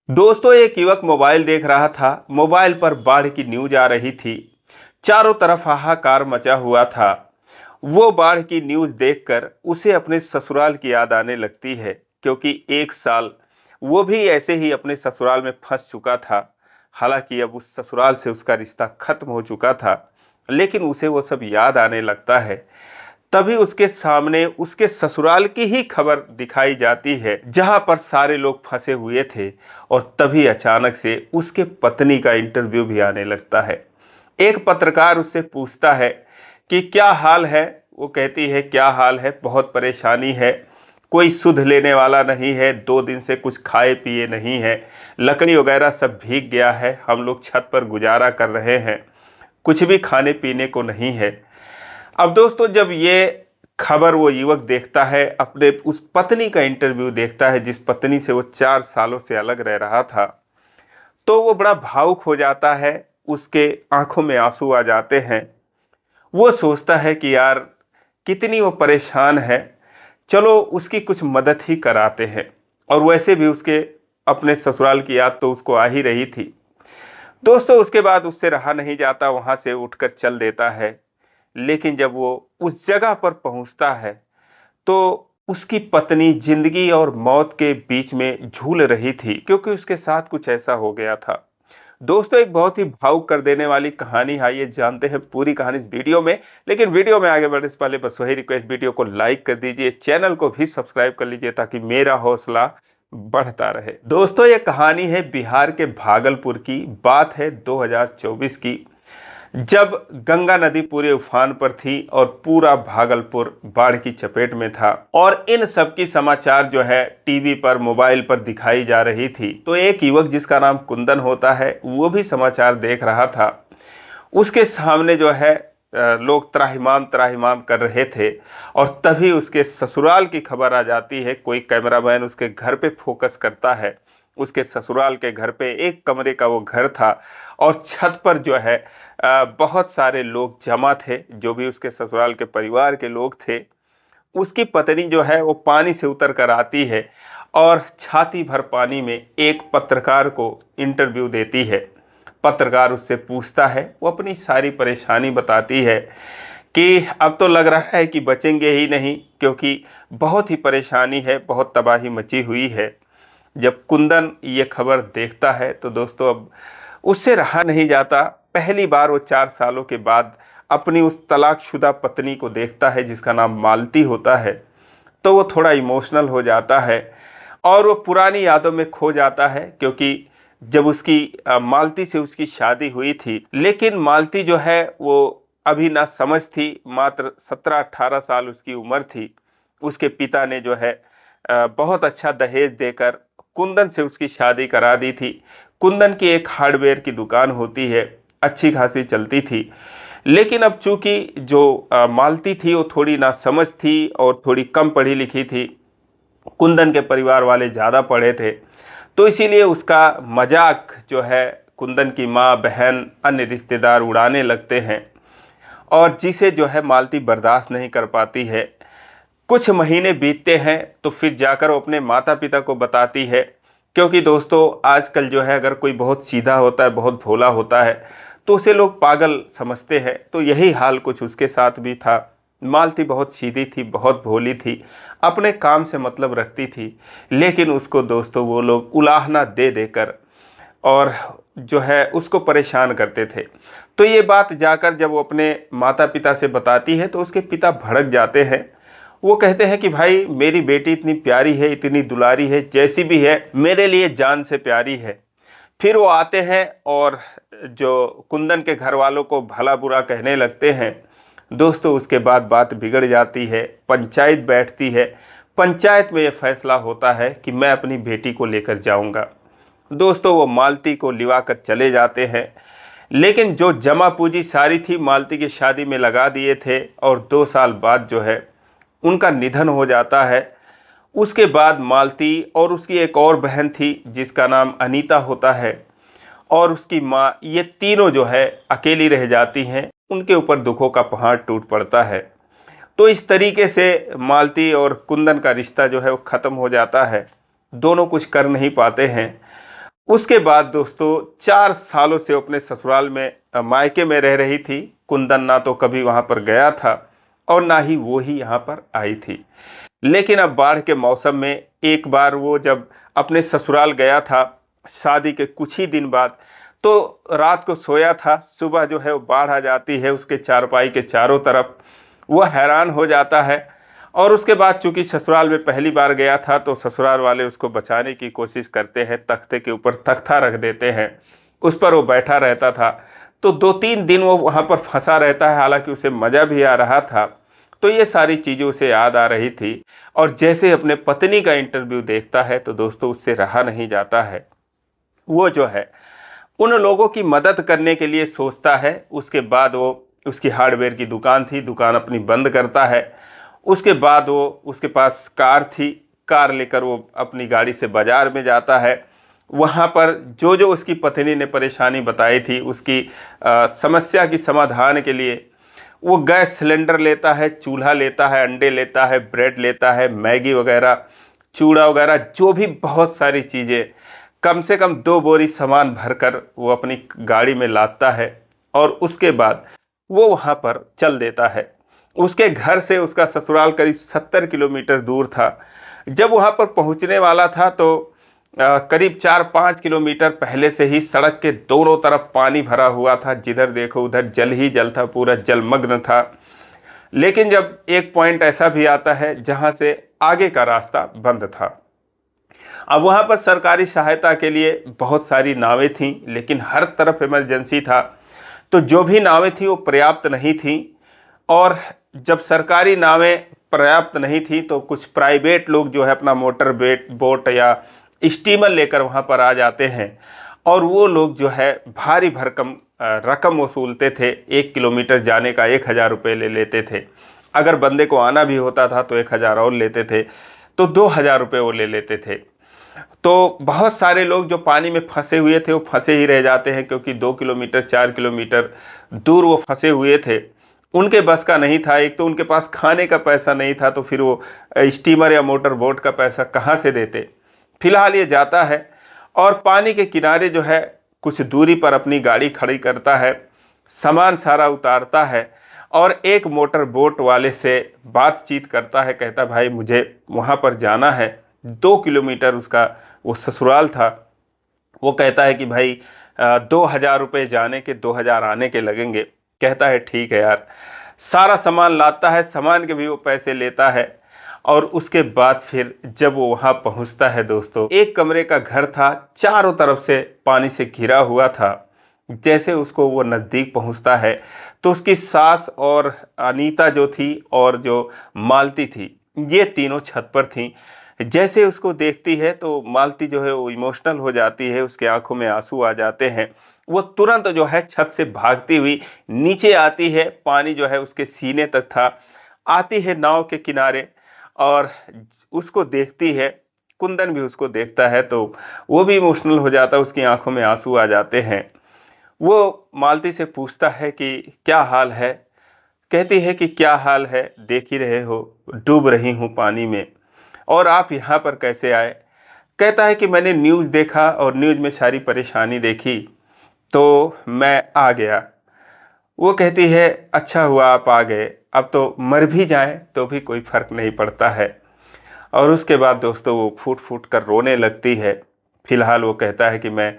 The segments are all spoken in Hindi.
दोस्तों, एक युवक मोबाइल देख रहा था। मोबाइल पर बाढ़ की न्यूज आ रही थी। चारों तरफ हाहाकार मचा हुआ था। वो बाढ़ की न्यूज देखकर उसे अपने ससुराल की याद आने लगती है, क्योंकि एक साल वो भी ऐसे ही अपने ससुराल में फंस चुका था। हालांकि अब उस ससुराल से उसका रिश्ता खत्म हो चुका था, लेकिन उसे वो सब याद आने लगता है। तभी उसके सामने उसके ससुराल की ही खबर दिखाई जाती है, जहां पर सारे लोग फंसे हुए थे। और तभी अचानक से उसके पत्नी का इंटरव्यू भी आने लगता है। एक पत्रकार उससे पूछता है कि क्या हाल है। वो कहती है, क्या हाल है, बहुत परेशानी है, कोई सुध लेने वाला नहीं है, 2 दिन से कुछ खाए पिए नहीं है, लकड़ी वगैरह सब भीग गया है, हम लोग छत पर गुजारा कर रहे हैं, कुछ भी खाने पीने को नहीं है। अब दोस्तों, जब ये खबर वो युवक देखता है, अपने उस पत्नी का इंटरव्यू देखता है जिस पत्नी से वो 4 सालों से अलग रह रहा था, तो वो बड़ा भावुक हो जाता है। उसके आंखों में आंसू आ जाते हैं। वो सोचता है कि यार, कितनी वो परेशान है, चलो उसकी कुछ मदद ही कराते हैं। और वैसे भी उसके अपने ससुराल की याद तो उसको आ ही रही थी। दोस्तों, उसके बाद उससे रहा नहीं जाता, वहां से उठकर चल देता है। लेकिन जब वो उस जगह पर पहुंचता है, तो उसकी पत्नी जिंदगी और मौत के बीच में झूल रही थी, क्योंकि उसके साथ कुछ ऐसा हो गया था। दोस्तों, एक बहुत ही भावुक कर देने वाली कहानी। आइए जानते हैं पूरी कहानी इस वीडियो में। लेकिन वीडियो में आगे बढ़ने से पहले बस वही रिक्वेस्ट, वीडियो को लाइक कर दीजिए, चैनल को भी सब्सक्राइब कर लीजिए, ताकि मेरा हौसला बढ़ता रहे। दोस्तों, ये कहानी है बिहार के भागलपुर की। बात है 2024 की, जब गंगा नदी पूरे उफान पर थी और पूरा भागलपुर बाढ़ की चपेट में था। और इन सब की समाचार जो है टीवी पर, मोबाइल पर दिखाई जा रही थी। तो एक युवक जिसका नाम कुंदन होता है, वो भी समाचार देख रहा था। उसके सामने जो है लोग त्राहिमाम त्राहिमाम कर रहे थे। और तभी उसके ससुराल की खबर आ जाती है। कोई कैमरामैन उसके घर पे फोकस करता है। उसके ससुराल के घर पे, एक कमरे का वो घर था, और छत पर जो है बहुत सारे लोग जमा थे, जो भी उसके ससुराल के परिवार के लोग थे। उसकी पत्नी जो है वो पानी से उतर कर आती है, और छाती भर पानी में एक पत्रकार को इंटरव्यू देती है। पत्रकार उससे पूछता है, वो अपनी सारी परेशानी बताती है कि अब तो लग रहा है कि बचेंगे ही नहीं, क्योंकि बहुत ही परेशानी है, बहुत तबाही मची हुई है। जब कुंदन ये खबर देखता है, तो दोस्तों अब उससे रहा नहीं जाता। पहली बार वो 4 सालों के बाद अपनी उस तलाकशुदा पत्नी को देखता है, जिसका नाम मालती होता है। तो वो थोड़ा इमोशनल हो जाता है, और वो पुरानी यादों में खो जाता है। क्योंकि जब उसकी मालती से उसकी शादी हुई थी, लेकिन मालती जो है वो अभी ना समझ थी, मात्र 17-18 साल उसकी उम्र थी। उसके पिता ने जो है बहुत अच्छा दहेज देकर कुंदन से उसकी शादी करा दी थी। कुंदन की एक हार्डवेयर की दुकान होती है, अच्छी खासी चलती थी। लेकिन अब चूंकि जो मालती थी वो थोड़ी नासमझ थी और थोड़ी कम पढ़ी लिखी थी। कुंदन के परिवार वाले ज़्यादा पढ़े थे, तो इसीलिए उसका मजाक जो है कुंदन की माँ, बहन, अन्य रिश्तेदार उड़ाने लगते हैं। और जिसे जो है मालती बर्दाश्त नहीं कर पाती है। कुछ महीने बीतते हैं, तो फिर जाकर वो अपने माता पिता को बताती है। क्योंकि दोस्तों, आजकल जो है अगर कोई बहुत सीधा होता है, बहुत भोला होता है, तो उसे लोग पागल समझते हैं। तो यही हाल कुछ उसके साथ भी था। मालती बहुत सीधी थी, बहुत भोली थी, अपने काम से मतलब रखती थी। लेकिन उसको दोस्तों वो लोग उलाहना दे देकर और जो है उसको परेशान करते थे। तो ये बात जाकर जब वो अपने माता पिता से बताती है, तो उसके पिता भड़क जाते हैं। वो कहते हैं कि भाई, मेरी बेटी इतनी प्यारी है, इतनी दुलारी है, जैसी भी है, मेरे लिए जान से प्यारी है। फिर वो आते हैं और जो कुंदन के घर वालों को भला बुरा कहने लगते हैं। दोस्तों, उसके बाद बात बिगड़ जाती है, पंचायत बैठती है। पंचायत में ये फैसला होता है कि मैं अपनी बेटी को लेकर जाऊंगा। दोस्तों, वो मालती को लिवा कर चले जाते हैं। लेकिन जो जमा पूंजी सारी थी, मालती की शादी में लगा दिए थे, और 2 साल बाद जो है उनका निधन हो जाता है। उसके बाद मालती और उसकी एक और बहन थी, जिसका नाम अनीता होता है, और उसकी माँ, ये तीनों जो है अकेली रह जाती हैं। उनके ऊपर दुखों का पहाड़ टूट पड़ता है। तो इस तरीके से मालती और कुंदन का रिश्ता जो है वो ख़त्म हो जाता है। दोनों कुछ कर नहीं पाते हैं। उसके बाद दोस्तों 4 सालों से वो अपने ससुराल में मायके में रह रही थी। कुंदन ना तो कभी वहाँ पर गया था और ना ही वो ही यहाँ पर आई थी। लेकिन अब बाढ़ के मौसम में एक बार वो जब अपने ससुराल गया था शादी के कुछ ही दिन बाद, तो रात को सोया था, सुबह जो है वो बाढ़ आ जाती है उसके चारपाई के चारों तरफ। वो हैरान हो जाता है और उसके बाद चूंकि ससुराल में पहली बार गया था तो ससुराल वाले उसको बचाने की कोशिश करते हैं, तख्ते के ऊपर तख्ता रख देते हैं, उस पर वो बैठा रहता था। तो 2-3 दिन वो वहाँ पर फंसा रहता है, हालांकि उसे मज़ा भी आ रहा था। तो ये सारी चीज़ें उसे याद आ रही थी और जैसे अपने पत्नी का इंटरव्यू देखता है तो दोस्तों उससे रहा नहीं जाता है। वो जो है उन लोगों की मदद करने के लिए सोचता है। उसके बाद वो, उसकी हार्डवेयर की दुकान थी, दुकान अपनी बंद करता है। उसके बाद वो, उसके पास कार थी, कार लेकर वो अपनी गाड़ी से बाज़ार में जाता है। वहाँ पर जो जो उसकी पत्नी ने परेशानी बताई थी उसकी समस्या की समाधान के लिए वो गैस सिलेंडर लेता है, चूल्हा लेता है, अंडे लेता है, ब्रेड लेता है, मैगी वगैरह, चूड़ा वगैरह, जो भी बहुत सारी चीज़ें, कम से कम 2 बोरी सामान भरकर वो अपनी गाड़ी में लादता है और उसके बाद वो वहाँ पर चल देता है। उसके घर से उसका ससुराल करीब 70 किलोमीटर दूर था। जब वहाँ पर पहुँचने वाला था तो करीब 4-5 किलोमीटर पहले से ही सड़क के दोनों तरफ पानी भरा हुआ था, जिधर देखो उधर जल ही जल था, पूरा जलमग्न था। लेकिन जब एक पॉइंट ऐसा भी आता है जहाँ से आगे का रास्ता बंद था। अब वहाँ पर सरकारी सहायता के लिए बहुत सारी नावें थीं, लेकिन हर तरफ इमरजेंसी था, तो जो भी नावें थीं वो पर्याप्त नहीं थीं। और जब सरकारी नावें पर्याप्त नहीं थी तो कुछ प्राइवेट लोग जो है अपना मोटर बोट या स्टीमर लेकर वहाँ पर आ जाते हैं और वो लोग जो है भारी भरकम रकम वसूलते थे। 1 किलोमीटर जाने का 1000 रुपये ले लेते थे। अगर बंदे को आना भी होता था तो 1000 और लेते थे, तो 2000 रुपये वो ले लेते थे। तो बहुत सारे लोग जो पानी में फंसे हुए थे वो फंसे ही रह जाते हैं, क्योंकि 2 किलोमीटर 4 किलोमीटर दूर वो फंसे हुए थे। उनके बस का नहीं था, एक तो उनके पास खाने का पैसा नहीं था, तो फिर वो स्टीमर या मोटर बोट का पैसा कहाँ से देते। फिलहाल ये जाता है और पानी के किनारे जो है कुछ दूरी पर अपनी गाड़ी खड़ी करता है, सामान सारा उतारता है और एक मोटर बोट वाले से बातचीत करता है। कहता भाई मुझे वहाँ पर जाना है, 2 किलोमीटर उसका वो ससुराल था। वो कहता है कि भाई 2000 रुपये जाने के, 2000 आने के लगेंगे। कहता है ठीक है यार। सारा सामान लाता है, सामान के भी वो पैसे लेता है और उसके बाद फिर जब वो वहाँ पहुँचता है दोस्तों, एक कमरे का घर था, चारों तरफ से पानी से घिरा हुआ था। जैसे उसको वो नज़दीक पहुँचता है तो उसकी सास और अनीता जो थी और जो मालती थी, ये तीनों छत पर थीं। जैसे उसको देखती है तो मालती जो है वो इमोशनल हो जाती है, उसके आंखों में आंसू आ जाते हैं। वो तुरंत जो है छत से भागती हुई नीचे आती है, पानी जो है उसके सीने तक था, आती है नाव के किनारे और उसको देखती है। कुंदन भी उसको देखता है तो वो भी इमोशनल हो जाता है, उसकी आंखों में आंसू आ जाते हैं। वो मालती से पूछता है कि क्या हाल है। कहती है कि क्या हाल है, देख ही रहे हो डूब रही हूँ पानी में, और आप यहाँ पर कैसे आए। कहता है कि मैंने न्यूज़ देखा और न्यूज़ में सारी परेशानी देखी तो मैं आ गया। वो कहती है अच्छा हुआ आप आ गए, अब तो मर भी जाएं तो भी कोई फ़र्क नहीं पड़ता है। और उसके बाद दोस्तों वो फूट फूट कर रोने लगती है। फिलहाल वो कहता है कि मैं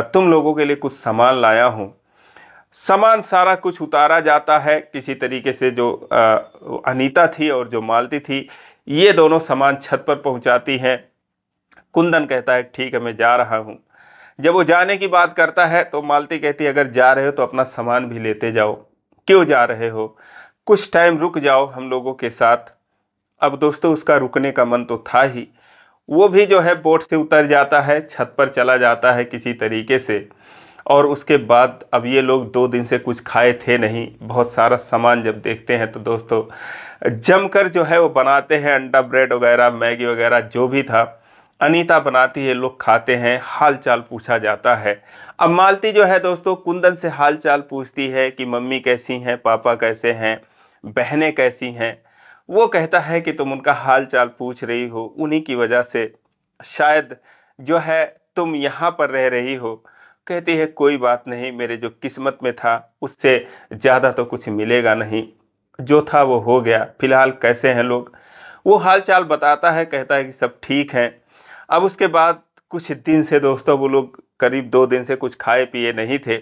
तुम लोगों के लिए कुछ सामान लाया हूँ। सामान सारा कुछ उतारा जाता है किसी तरीके से। जो अनीता थी और जो मालती थी, ये दोनों सामान छत पर पहुंचाती हैं। कुंदन कहता है ठीक है मैं जा रहा हूँ। जब वो जाने की बात करता है तो मालती कहती है अगर जा रहे हो तो अपना सामान भी लेते जाओ, क्यों जा रहे हो, कुछ टाइम रुक जाओ हम लोगों के साथ। अब दोस्तों उसका रुकने का मन तो था ही। वो भी जो है बोट से उतर जाता है, छत पर चला जाता है किसी तरीके से। और उसके बाद अब ये लोग 2 दिन से कुछ खाए थे नहीं। बहुत सारा सामान जब देखते हैं तो दोस्तों जमकर जो है वो बनाते हैं, अंडा ब्रेड वगैरह, मैगी वगैरह जो भी था अनीता बनाती है, लोग खाते हैं, हाल चाल पूछा जाता है। अब मालती जो है दोस्तों कुंदन से हाल चाल पूछती है कि मम्मी कैसी हैं, पापा कैसे हैं, बहनें कैसी हैं। वो कहता है कि तुम उनका हाल चाल पूछ रही हो, उन्हीं की वजह से शायद जो है तुम यहाँ पर रह रही हो। कहती है कोई बात नहीं, मेरे जो किस्मत में था उससे ज़्यादा तो कुछ मिलेगा नहीं, जो था वो हो गया। फिलहाल कैसे हैं लोग? वो हाल चाल बताता है, कहता है कि सब ठीक हैं। अब उसके बाद कुछ दिन से दोस्तों वो लोग करीब 2 दिन से कुछ खाए पिए नहीं थे,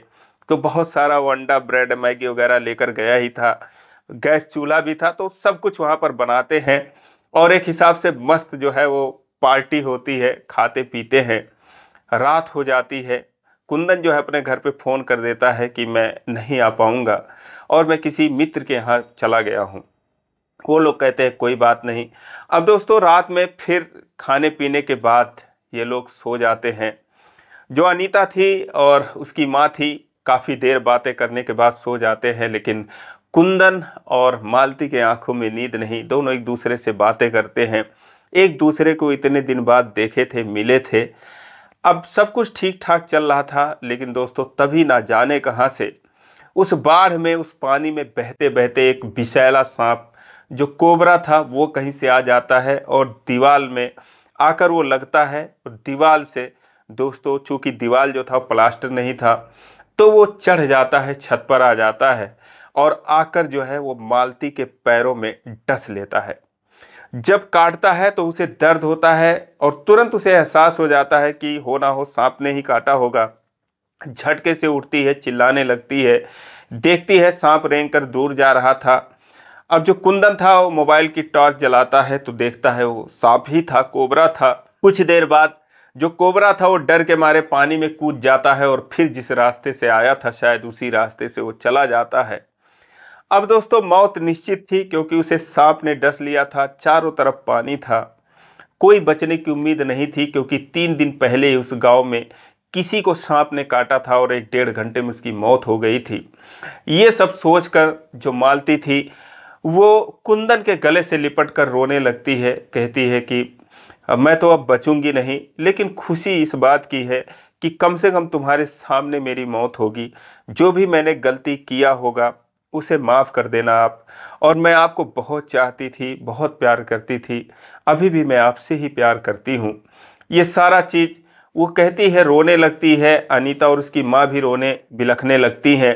तो बहुत सारा वो अंडा ब्रेड मैगी वगैरह लेकर गया ही था। गैस चूल्हा भी था, तो सब कुछ वहाँ पर बनाते हैं और एक हिसाब से मस्त जो है वो पार्टी होती है, खाते पीते हैं। रात हो जाती है, कुंदन जो है अपने घर पे फ़ोन कर देता है कि मैं नहीं आ पाऊँगा और मैं किसी मित्र के यहाँ चला गया हूँ। वो लोग कहते हैं कोई बात नहीं। अब दोस्तों रात में फिर खाने पीने के बाद ये लोग सो जाते हैं। जो अनीता थी और उसकी माँ थी, काफ़ी देर बातें करने के बाद सो जाते हैं, लेकिन कुंदन और मालती के आंखों में नींद नहीं। दोनों एक दूसरे से बातें करते हैं, एक दूसरे को इतने दिन बाद देखे थे, मिले थे। अब सब कुछ ठीक ठाक चल रहा था, लेकिन दोस्तों तभी ना जाने कहाँ से उस बाढ़ में, उस पानी में बहते बहते एक विषैला सांप जो कोबरा था वो कहीं से आ जाता है और दीवार में आकर वो लगता है। और दीवार से दोस्तों, चूंकि दीवार जो था प्लास्टर नहीं था, तो वो चढ़ जाता है, छत पर आ जाता है और आकर जो है वो मालती के पैरों में डस लेता है। जब काटता है तो उसे दर्द होता है और तुरंत उसे एहसास हो जाता है कि हो ना हो सांप ने ही काटा होगा। झटके से उठती है, चिल्लाने लगती है, देखती है सांप रेंग कर दूर जा रहा था। अब जो कुंदन था वो मोबाइल की टॉर्च जलाता है तो देखता है वो सांप ही था, कोबरा था। कुछ देर बाद जो कोबरा था वो डर के मारे पानी में कूद जाता है और फिर जिस रास्ते से आया था शायद उसी रास्ते से वो चला जाता है। अब दोस्तों मौत निश्चित थी, क्योंकि उसे सांप ने डस लिया था, चारों तरफ पानी था, कोई बचने की उम्मीद नहीं थी, क्योंकि 3 दिन पहले ही उस गांव में किसी को सांप ने काटा था और 1 डेढ़ घंटे में उसकी मौत हो गई थी। ये सब सोचकर जो मालती थी वो कुंदन के गले से लिपट कर रोने लगती है, कहती है कि मैं तो अब बचूंगी नहीं, लेकिन खुशी इस बात की है कि कम से कम तुम्हारे सामने मेरी मौत होगी। जो भी मैंने गलती किया होगा उसे माफ़ कर देना आप। और मैं आपको बहुत चाहती थी, बहुत प्यार करती थी, अभी भी मैं आपसे ही प्यार करती हूँ। ये सारा चीज़ वो कहती है, रोने लगती है। अनीता और उसकी माँ भी रोने बिलखने लगती हैं।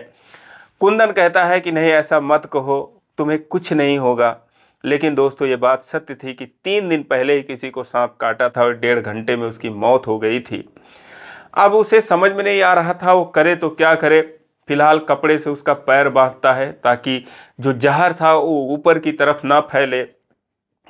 कुंदन कहता है कि नहीं, ऐसा मत कहो, तुम्हें कुछ नहीं होगा। लेकिन दोस्तों ये बात सत्य थी कि 3 दिन पहले ही किसी को सांप काटा था और 1.5 घंटे में उसकी मौत हो गई थी। अब उसे समझ में नहीं आ रहा था वो करे तो क्या करे। फिलहाल कपड़े से उसका पैर बांधता है ताकि जो जहर था वो ऊपर की तरफ ना फैले।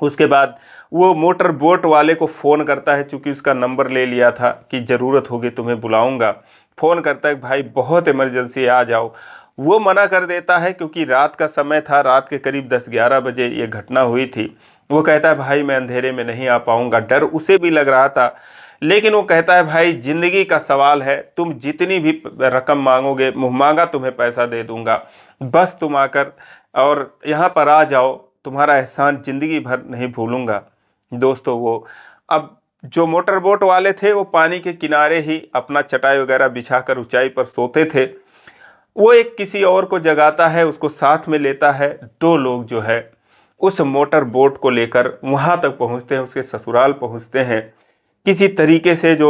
उसके बाद वो मोटर बोट वाले को फ़ोन करता है, चूंकि उसका नंबर ले लिया था कि ज़रूरत होगी तुम्हें बुलाऊंगा। फ़ोन करता है भाई बहुत इमरजेंसी है, आ जाओ। वो मना कर देता है क्योंकि रात का समय था, रात के करीब 10-11 बजे ये घटना हुई थी। वो कहता है भाई मैं अंधेरे में नहीं आ पाऊंगा। डर उसे भी लग रहा था, लेकिन वो कहता है भाई ज़िंदगी का सवाल है, तुम जितनी भी रकम मांगोगे, मुँह मांगा तुम्हें पैसा दे दूंगा, बस तुम आकर और यहाँ पर आ जाओ, तुम्हारा एहसान ज़िंदगी भर नहीं भूलूंगा। दोस्तों वो अब जो मोटर बोट वाले थे वो पानी के किनारे ही अपना चटाई वगैरह बिछाकर ऊंचाई पर सोते थे। वो एक किसी और को जगाता है, उसको साथ में लेता है। 2 लोग जो है उस मोटर बोट को लेकर वहाँ तक पहुँचते हैं, उसके ससुराल पहुँचते हैं। किसी तरीके से जो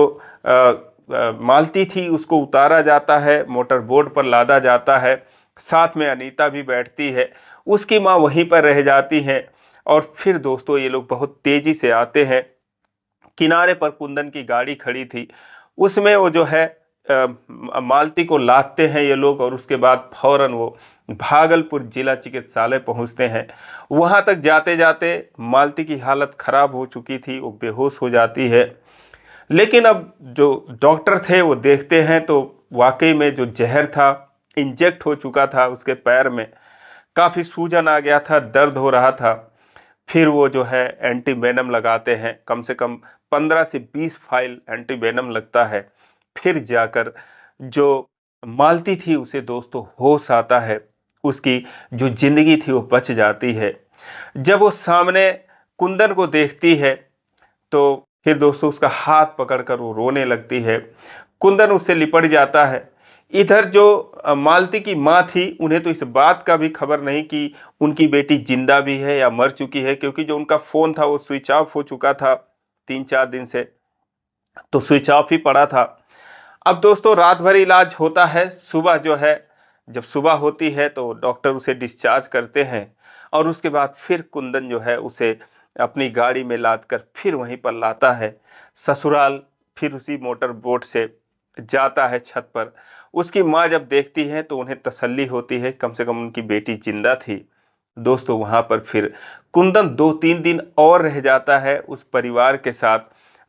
मालती थी उसको उतारा जाता है, मोटर बोट पर लादा जाता है। साथ में अनीता भी बैठती है, उसकी माँ वहीं पर रह जाती है। और फिर दोस्तों ये लोग बहुत तेजी से आते हैं। किनारे पर कुंदन की गाड़ी खड़ी थी, उसमें वो जो है मालती को लादते हैं ये लोग और उसके बाद फौरन वो भागलपुर जिला चिकित्सालय पहुंचते हैं। वहां तक जाते जाते मालती की हालत खराब हो चुकी थी, वो बेहोश हो जाती है। लेकिन अब जो डॉक्टर थे वो देखते हैं तो वाकई में जो जहर था इंजेक्ट हो चुका था उसके पैर में, काफ़ी सूजन आ गया था, दर्द हो रहा था। फिर वो जो है एंटी वेनम लगाते हैं, कम से कम 15 से 20 फाइल एंटी वेनम लगता है। फिर जाकर जो मालती थी उसे दोस्तों होश आता है, उसकी जो जिंदगी थी वो बच जाती है। जब वो सामने कुंदन को देखती है तो फिर दोस्तों उसका हाथ पकड़कर वो रोने लगती है। कुंदन उससे लिपट जाता है। इधर जो मालती की माँ थी, उन्हें तो इस बात का भी खबर नहीं कि उनकी बेटी जिंदा भी है या मर चुकी है, क्योंकि जो उनका फ़ोन था वो स्विच ऑफ हो चुका था 3-4 दिन से। तो स्विच ऑफ ही पड़ा था। अब दोस्तों रात भर इलाज होता है, सुबह जो है, जब सुबह होती है तो डॉक्टर उसे डिस्चार्ज करते हैं और उसके बाद फिर कुंदन जो है उसे अपनी गाड़ी में लाद कर फिर वहीं पर लाता है ससुराल। फिर उसी मोटर बोट से जाता है छत पर। उसकी माँ जब देखती है तो उन्हें तसल्ली होती है, कम से कम उनकी बेटी जिंदा थी। दोस्तों वहाँ पर फिर कुंदन 2-3 दिन और रह जाता है उस परिवार के साथ।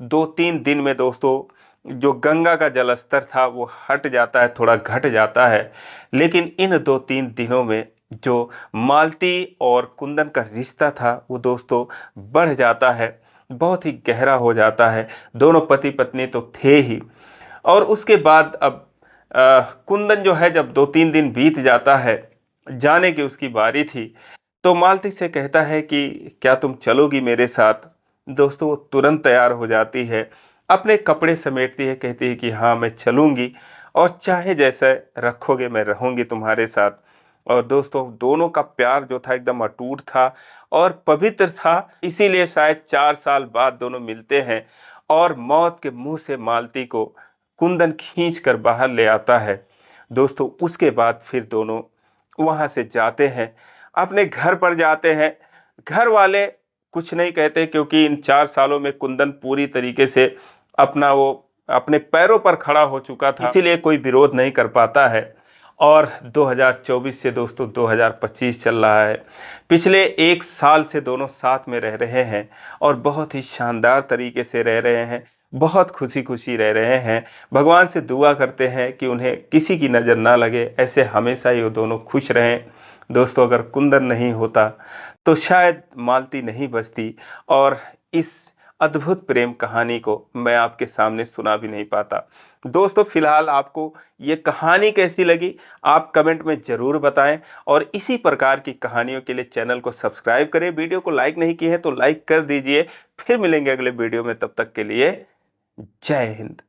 2-3 दिन में दोस्तों जो गंगा का जलस्तर था वो हट जाता है, थोड़ा घट जाता है। लेकिन इन 2-3 दिनों में जो मालती और कुंदन का रिश्ता था वो दोस्तों बढ़ जाता है, बहुत ही गहरा हो जाता है। दोनों पति पत्नी तो थे ही। और उसके बाद अब कुंदन जो है जब 2-3 दिन बीत जाता है, जाने की उसकी बारी थी, तो मालती से कहता है कि क्या तुम चलोगी मेरे साथ? दोस्तों वो तुरंत तैयार हो जाती है, अपने कपड़े समेटती है, कहती है कि हाँ मैं चलूँगी और चाहे जैसे रखोगे मैं रहूँगी तुम्हारे साथ। और दोस्तों दोनों का प्यार जो था एकदम अटूट था और पवित्र था, इसीलिए शायद 4 साल बाद दोनों मिलते हैं और मौत के मुँह से मालती को कुंदन खींच कर बाहर ले आता है। दोस्तों उसके बाद फिर दोनों वहाँ से जाते हैं, अपने घर पर जाते हैं। घर वाले कुछ नहीं कहते क्योंकि इन 4 सालों में कुंदन पूरी तरीके से अपना वो अपने पैरों पर खड़ा हो चुका था, इसीलिए कोई विरोध नहीं कर पाता है। और 2024 से दोस्तों 2025 चल रहा है। पिछले 1 साल से दोनों साथ में रह रहे हैं और बहुत ही शानदार तरीके से रह रहे हैं, बहुत खुशी-खुशी रह रहे हैं। भगवान से दुआ करते हैं कि उन्हें किसी की नज़र ना लगे, ऐसे हमेशा ही वो दोनों खुश रहें। दोस्तों अगर कुंदन नहीं होता तो शायद मालती नहीं बचती और इस अद्भुत प्रेम कहानी को मैं आपके सामने सुना भी नहीं पाता। दोस्तों फिलहाल आपको ये कहानी कैसी लगी आप कमेंट में ज़रूर बताएं और इसी प्रकार की कहानियों के लिए चैनल को सब्सक्राइब करें। वीडियो को लाइक नहीं किए हैं तो लाइक कर दीजिए। फिर मिलेंगे अगले वीडियो में, तब तक के लिए जय हिंद।